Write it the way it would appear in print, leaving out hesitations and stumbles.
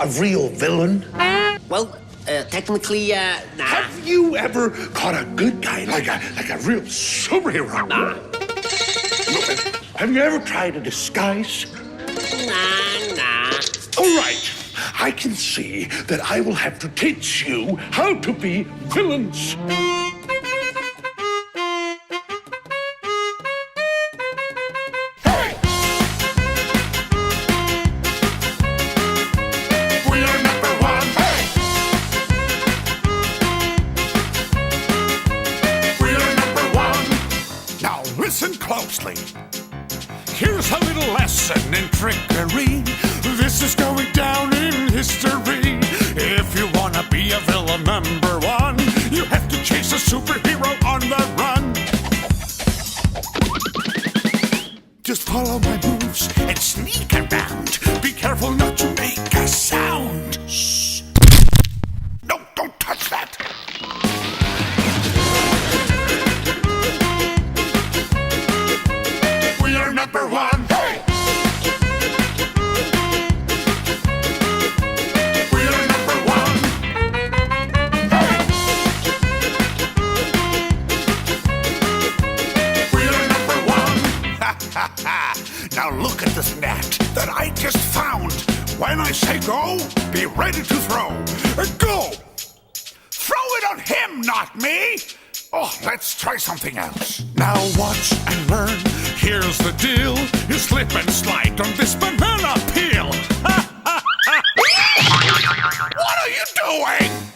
a real villain? Well, technically, nah. Have you ever caught a good guy like a real superhero? Nah. Have you ever tried a disguise? Nah. All right. I can see that I will have to teach you how to be villains. Listen closely. Here's a little lesson in trickery. This is going down in history. If you wanna be a villain number one, you have to chase a superhero on the run. Just follow my moves and sneak around. Be careful not to make a sound. Shh. No, don't touch that. Number one. Hey! We are number one. Hey! We are number one. Ha ha ha! Now look at this net that I just found. When I say go, be ready to throw. Go! Throw it on him, not me! Oh, let's try something else. Now watch and learn. Here's the deal. You slip and slide on this banana peel. What are you doing?